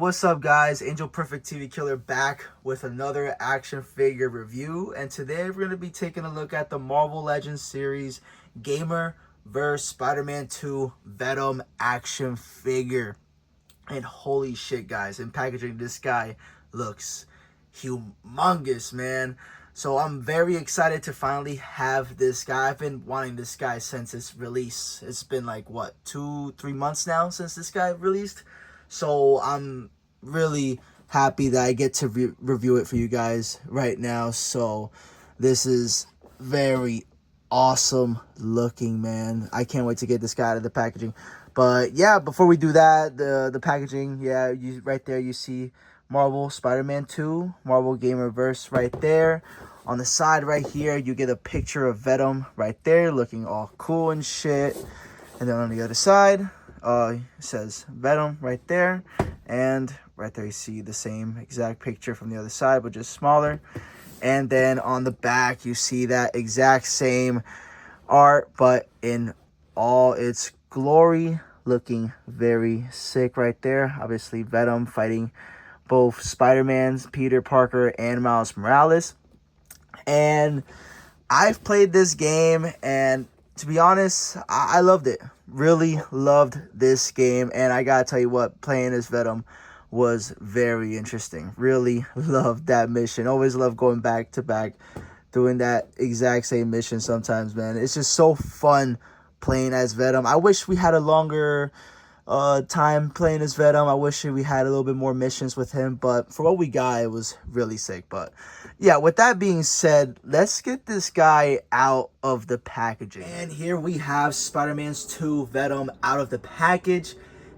What's up, guys? Angel Perfect TV Killer back with another action figure review, and today we're going to be taking a look at the Marvel Legends series gamerverse Spider-Man 2 Venom action figure. And holy shit, guys, in packaging, this guy looks humongous, man. So I'm very excited to finally have this guy. I've been wanting this guy since its release. It's been like, what, 2-3 months now since this guy released. So I'm really happy that I get to review it for you guys right now. So this is very awesome looking, man. I can't wait to get this guy out of the packaging. But yeah, before we do that, the packaging, yeah, right there you see Marvel Spider-Man 2, Marvel Gamerverse right there. On the side right here, you get a picture of Venom right there, looking all cool and shit. And then on the other side, it says Venom right there. And right there you see the same exact picture from the other side, but just smaller. And then on the back, you see that exact same art, but in all its glory, looking very sick right there. Obviously, Venom fighting both Spider-Man's Peter Parker and Miles Morales. And I've played this game, and to be honest, I loved it. Really loved this game, and I gotta tell you what, playing as Venom was very interesting. Really loved that mission. Always love going back to back, doing that exact same mission sometimes, man. It's just so fun playing as Venom. I wish we had a longer time playing as Venom. I wish we had a little bit more missions with him, but for what we got, it was really sick. But yeah, with that being said, let's get this guy out of the packaging. And here we have Spider-Man's 2 Venom out of the package,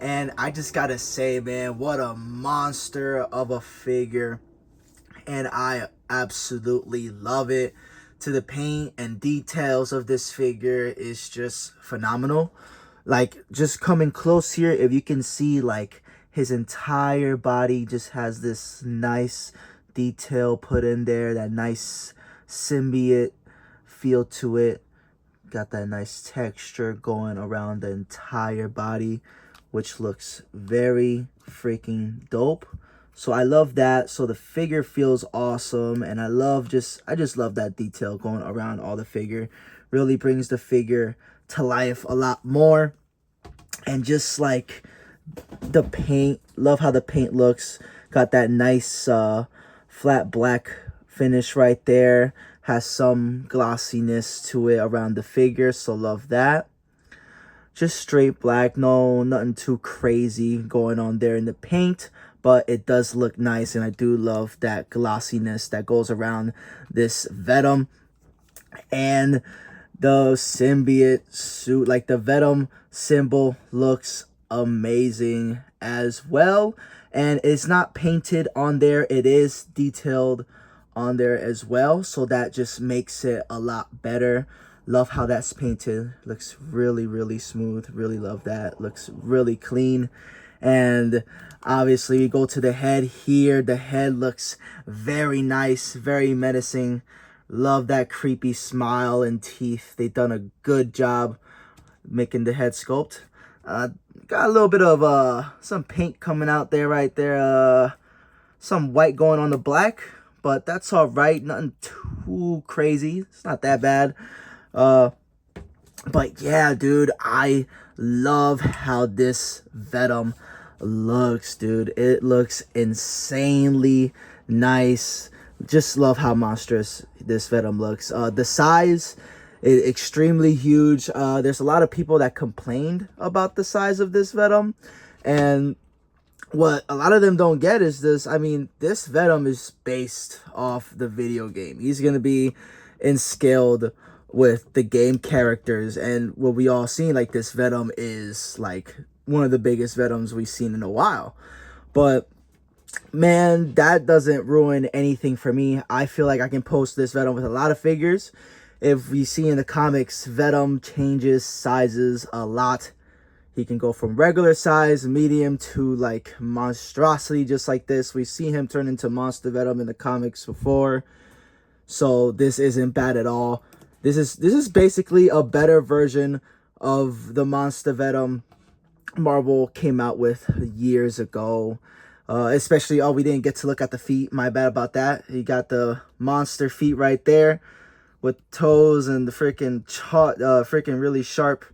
and I just gotta say, man, what a monster of a figure. And I absolutely love it. To the paint and details of this figure is just phenomenal. Like, just coming close here, if you can see, like, his entire body just has this nice detail put in there, that nice symbiote feel to it. Got that nice texture going around the entire body, which looks very freaking dope. So I love that. So the figure feels awesome, and I just love that detail going around all the figure. Really brings the figure to life a lot more. And just like the paint, love how the paint looks. Got that nice flat black finish right there. Has some glossiness to it around the figure, so love that. Just straight black, nothing too crazy going on there in the paint, but it does look nice, and I do love that glossiness that goes around this Venom. And the symbiote suit, like the Venom symbol, looks amazing as well. And it's not painted on there, it is detailed on there as well, so that just makes it a lot better. Love how that's painted. Looks really smooth. Really love that. Looks really clean. And obviously we go to the head here. The head looks very nice, very menacing. Love that creepy smile and teeth. They've done a good job making the head sculpt. Got a little bit of some paint coming out there right there. Some white going on the black, but that's all right. Nothing too crazy. It's not that bad. But yeah, dude, I love how this Venom looks, dude. It looks insanely nice. Just love how monstrous this Venom looks. The size is extremely huge. There's a lot of people that complained about the size of this Venom, and what a lot of them don't get is this. I mean, this Venom is based off the video game. He's gonna be scaled with the game characters, and what we all seen, like, this Venom is like one of the biggest Venoms we've seen in a while. But man, that doesn't ruin anything for me. I feel like I can post this Venom with a lot of figures. If we see in the comics, Venom changes sizes a lot. He can go from regular size, medium, to like monstrosity, just like this. We see him turn into Monster Venom in the comics before, so this isn't bad at all. This is basically a better version of the Monster Venom Marvel came out with years ago. Especially, oh, we didn't get to look at the feet. My bad about that. He got the monster feet right there with toes and the freaking really sharp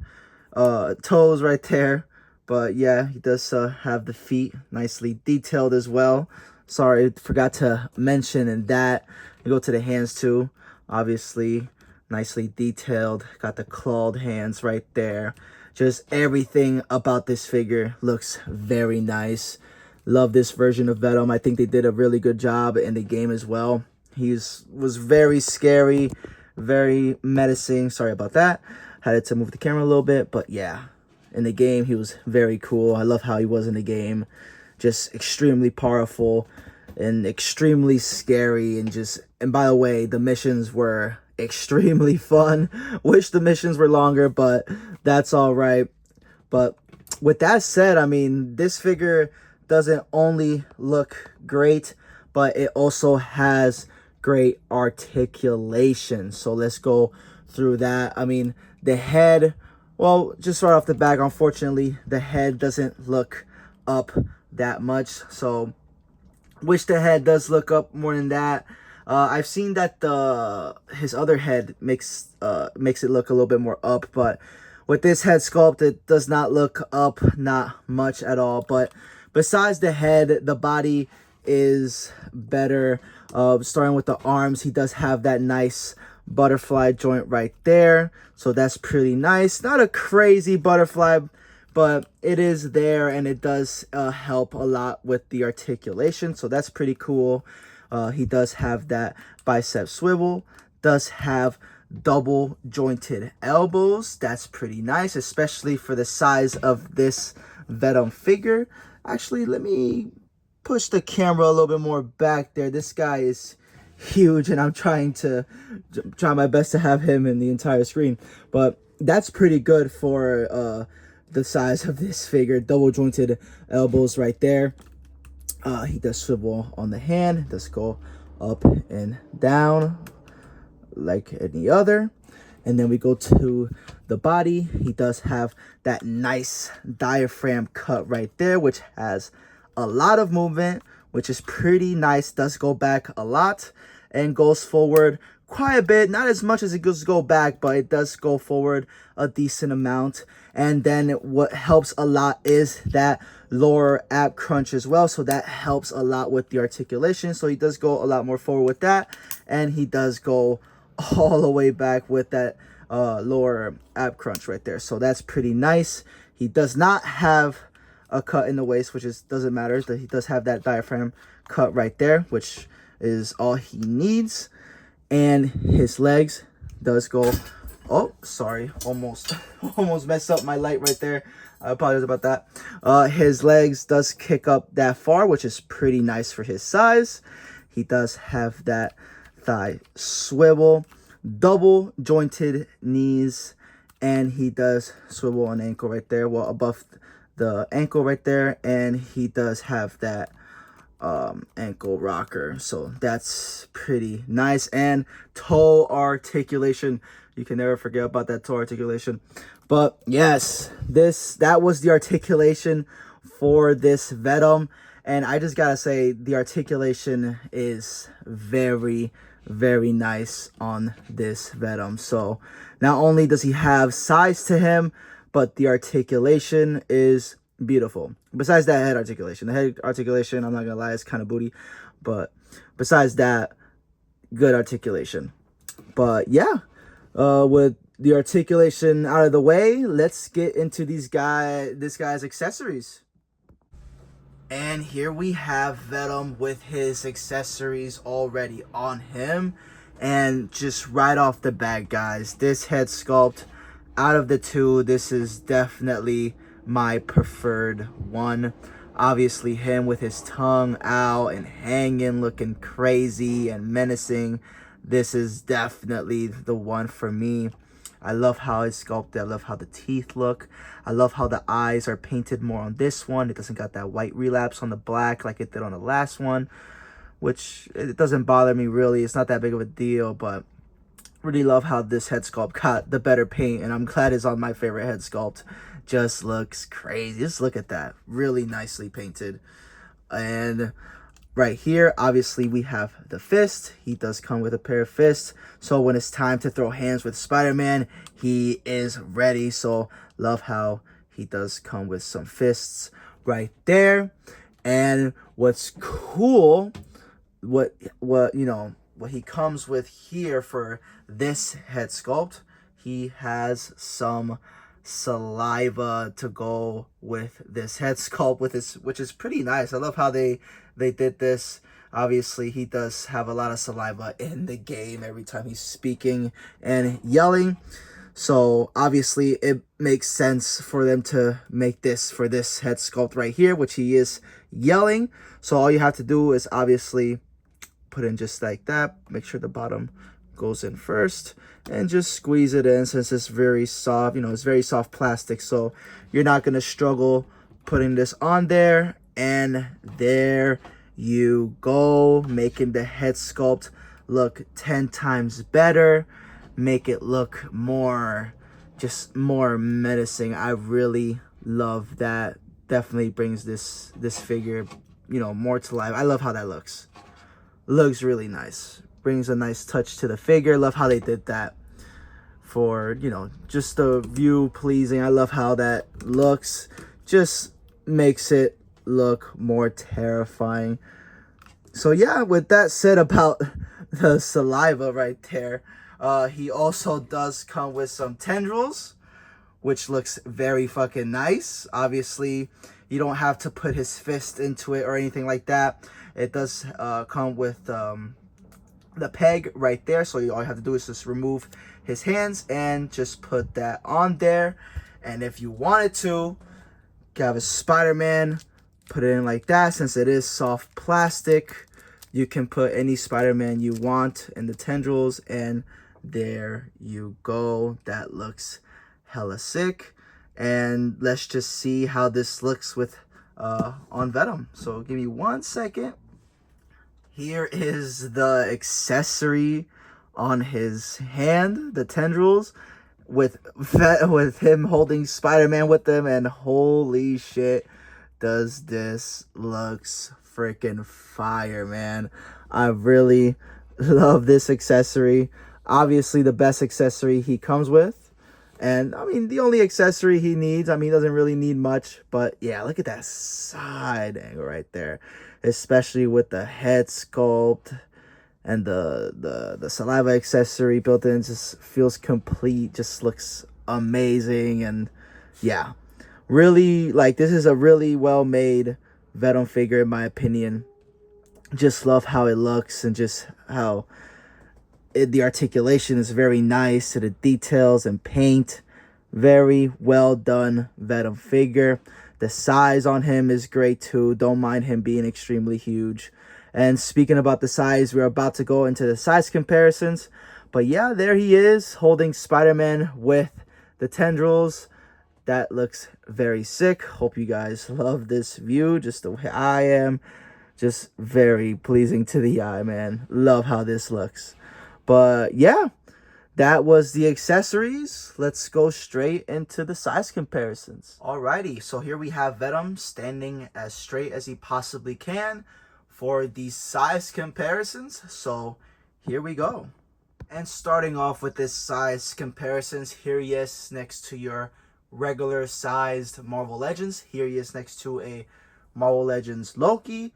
toes right there. But yeah, he does have the feet nicely detailed as well. Sorry, forgot to mention in that. You go to the hands too. Obviously, nicely detailed. Got the clawed hands right there. Just everything about this figure looks very nice. Love this version of Venom. I think they did a really good job in the game as well. Was very scary, very menacing. Sorry about that. Had to move the camera a little bit, but yeah, in the game he was very cool. I love how he was in the game. Just extremely powerful and extremely scary, and by the way, the missions were extremely fun. Wish the missions were longer, but that's all right. But with that said, I mean, this figure doesn't only look great, but it also has great articulation. So let's go through that. I mean, the head, well, just right off the back, unfortunately, the head doesn't look up that much. So wish the head does look up more than that. I've seen that his other head makes it look a little bit more up, but with this head sculpt, it does not look up, not much at all. But besides the head, the body is better. Starting with the arms, he does have that nice butterfly joint right there, so that's pretty nice. Not a crazy butterfly, but it is there, and it does help a lot with the articulation, so that's pretty cool. He does have that bicep swivel, does have double jointed elbows. That's pretty nice, especially for the size of this Venom figure. Actually, let me push the camera a little bit more back there. This guy is huge, and I'm trying my best to have him in the entire screen, but that's pretty good for the size of this figure. Double jointed elbows right there. He does swivel on the hand, does go up and down like any other. And then we go to the body. He does have that nice diaphragm cut right there, which has a lot of movement, which is pretty nice. Does go back a lot and goes forward quite a bit. Not as much as it does go back, but it does go forward a decent amount. And then what helps a lot is that lower ab crunch as well, so that helps a lot with the articulation. So he does go a lot more forward with that, and he does go all the way back with that lower ab crunch right there, so that's pretty nice. He does not have a cut in the waist, which doesn't matter. He does have that diaphragm cut right there, which is all he needs. And his legs does go, oh, sorry, almost messed up my light right there. I apologize about that. His legs does kick up that far, which is pretty nice for his size. He does have that thigh swivel, double jointed knees, and he does swivel on ankle right there, well, above the ankle right there, and he does have that ankle rocker, so that's pretty nice. And toe articulation, you can never forget about that toe articulation. But yes, that was the articulation for this Venom, and I just gotta say the articulation is very, very nice on this Venom. So not only does he have size to him, but the articulation is beautiful. Besides that head articulation, the head articulation, I'm not gonna lie, it's kind of booty, but besides that, good articulation. But yeah, with the articulation out of the way, let's get into this guy's accessories. And here we have Venom with his accessories already on him. And just right off the bat, guys, this head sculpt, out of the two, this is definitely my preferred one. Obviously him with his tongue out and hanging, looking crazy and menacing. This is definitely the one for me. I love how it's sculpted. I love how the teeth look. I love how the eyes are painted more on this one. It doesn't got that white relapse on the black like it did on the last one, which it doesn't bother me really. It's not that big of a deal, but really love how this head sculpt got the better paint, and I'm glad it's on my favorite head sculpt. Just looks crazy. Just look at that. Really nicely painted. And right here, obviously, we have the fist. He does come with a pair of fists. So when it's time to throw hands with Spider-Man, he is ready. So love how he does come with some fists right there. And what's cool, what he comes with here for this head sculpt, he has some saliva to go with this head sculpt with his, which is pretty nice. I love how they did this. Obviously, he does have a lot of saliva in the game every time he's speaking and yelling. So obviously it makes sense for them to make this for this head sculpt right here, which he is yelling. So all you have to do is obviously put in just like that. Make sure the bottom goes in first and just squeeze it in, since it's very soft. It's very soft plastic, so you're not going to struggle putting this on there. And there you go, making the head sculpt look 10 times better, make it look more menacing. I really love that. Definitely brings this figure more to life. I love how that looks. Looks really nice. Brings a nice touch to the figure. Love how they did that for, just the view pleasing. I love how that looks. Just makes it look more terrifying. So yeah, with that said about the saliva right there, he also does come with some tendrils, which looks very fucking nice. Obviously, you don't have to put his fist into it or anything like that. It does come with the peg right there. So all you have to do is just remove his hands and just put that on there. And if you wanted to have a Spider-Man, put it in like that. Since it is soft plastic, you can put any Spider-Man you want in the tendrils. And there you go. That looks hella sick. And let's just see how this looks with on Venom. So give me 1 second. Here is the accessory on his hand, the tendrils, with him holding Spider-Man with them, and holy shit, does this looks freaking fire, man. I really love this accessory. Obviously the best accessory he comes with. And I mean, the only accessory he needs, he doesn't really need much, but yeah, look at that side angle right there, especially with the head sculpt and the saliva accessory built in. Just feels complete, just looks amazing. And yeah, really, like, this is a really well made Venom figure in my opinion. Just love how it looks, and just how the articulation is very nice to the details and paint. Very well done Venom figure. The size on him is great too. Don't mind him being extremely huge. And speaking about the size, we're about to go into the size comparisons. But yeah, there he is holding Spider-Man with the tendrils. That looks very sick. Hope you guys love this view just the way I am. Just very pleasing to the eye, man. Love how this looks. But yeah, that was the accessories. Let's go straight into the size comparisons. Alrighty, so here we have Venom standing as straight as he possibly can for the size comparisons. So here we go. And starting off with this size comparisons, here he is next to your regular sized Marvel Legends. Here he is next to a Marvel Legends Loki,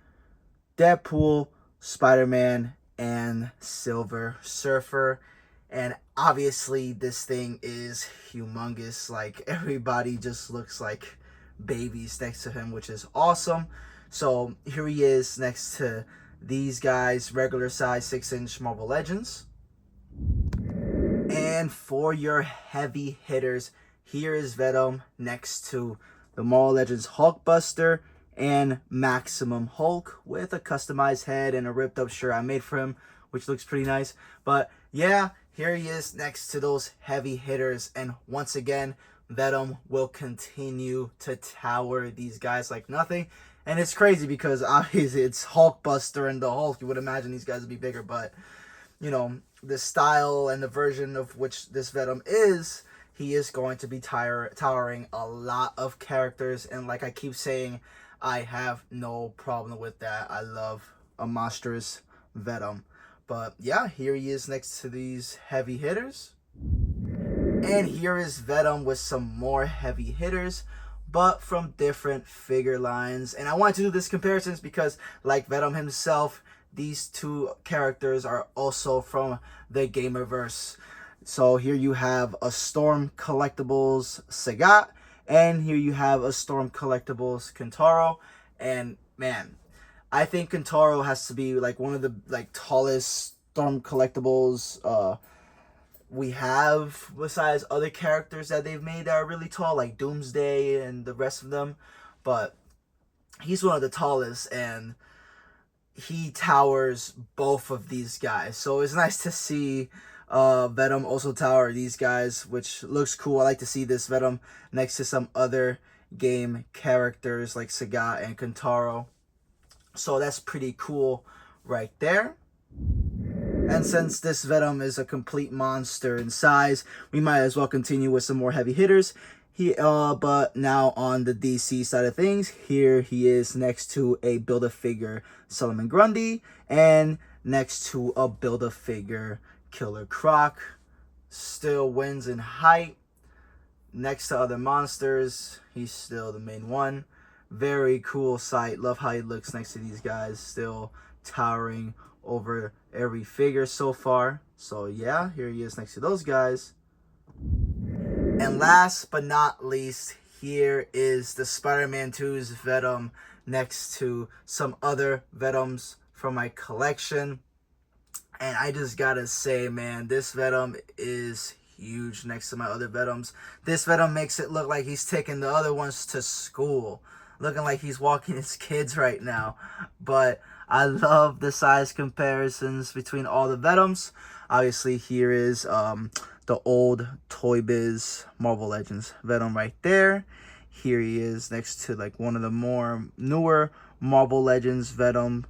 Deadpool, Spider-Man, and Silver Surfer. And obviously this thing is humongous. Like, everybody just looks like babies next to him, which is awesome. So here he is next to these guys, regular size 6-inch Marvel Legends. And for your heavy hitters, here is Venom next to the Marvel Legends Hulkbuster and Maximum Hulk, with a customized head and a ripped up shirt I made for him, which looks pretty nice. But yeah, here he is next to those heavy hitters. And once again, Venom will continue to tower these guys like nothing. And it's crazy because obviously it's Hulkbuster and the Hulk. You would imagine these guys would be bigger, but the style and the version of which this Venom is, he is going to be towering a lot of characters. And like I keep saying, I have no problem with that. I love a monstrous Venom. But yeah, here he is next to these heavy hitters. And here is Venom with some more heavy hitters, but from different figure lines. And I wanted to do this comparisons because, like Venom himself, these two characters are also from the gamerverse. So here you have a Storm Collectibles Sagat, and here you have a Storm Collectibles Kentaro. And man, I think Kentaro has to be like one of the like tallest Storm Collectibles we have, besides other characters that they've made that are really tall, like Doomsday and the rest of them. But he's one of the tallest, and he towers both of these guys. So it's nice to see Venom also tower these guys, which looks cool. I like to see this Venom next to some other game characters like Sagat and Kentaro. So that's pretty cool right there. And since this Venom is a complete monster in size, we might as well continue with some more heavy hitters. But now on the DC side of things, here he is next to a Build-A-Figure Solomon Grundy, and next to a Build-A-Figure Killer Croc. Still wins in height. Next to other monsters, he's still the main one. Very cool sight. Love how he looks next to these guys, still towering over every figure so far. So yeah, here he is next to those guys. And last but not least, here is the Spider-Man 2's Venom next to some other Venoms from my collection. And I just gotta say, man, this Venom is huge next to my other Venoms. This Venom makes it look like he's taking the other ones to school, looking like he's walking his kids right now. But I love the size comparisons between all the Venoms. Obviously, here is the old Toy Biz Marvel Legends Venom right there. Here he is next to like one of the more newer Marvel Legends Venom.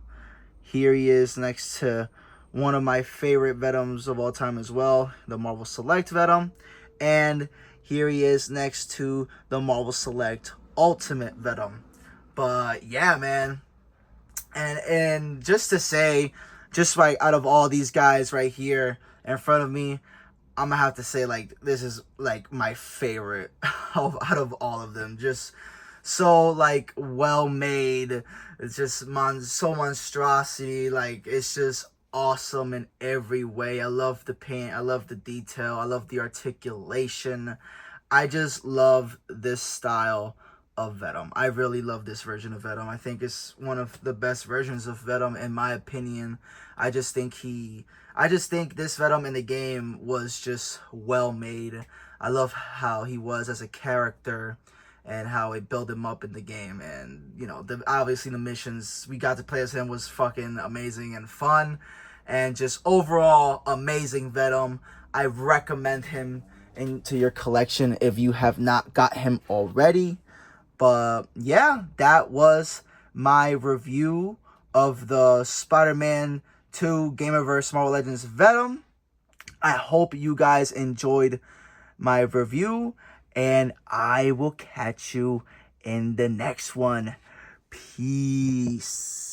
Here he is next to one of my favorite Venoms of all time as well, the Marvel Select Venom. And here he is next to the Marvel Select Ultimate Venom. But yeah, man. And just to say, just like out of all these guys right here in front of me, I'm gonna have to say like this is like my favorite out of all of them. Just so like well made. It's just so monstrosity. Like it's just awesome in every way. I love the paint. I love the detail. I love the articulation. I just love this style of Venom. I really love this version of Venom. I think it's one of the best versions of Venom in my opinion. I just think this Venom in the game was just well made. I love how he was as a character and how it built him up in the game. And you know, obviously the missions we got to play as him was fucking amazing and fun, and just overall amazing Venom. I recommend him into your collection if you have not got him already. But yeah, that was my review of the Spider-Man 2 Gamerverse Marvel Legends Venom. I hope you guys enjoyed my review, and I will catch you in the next one. Peace.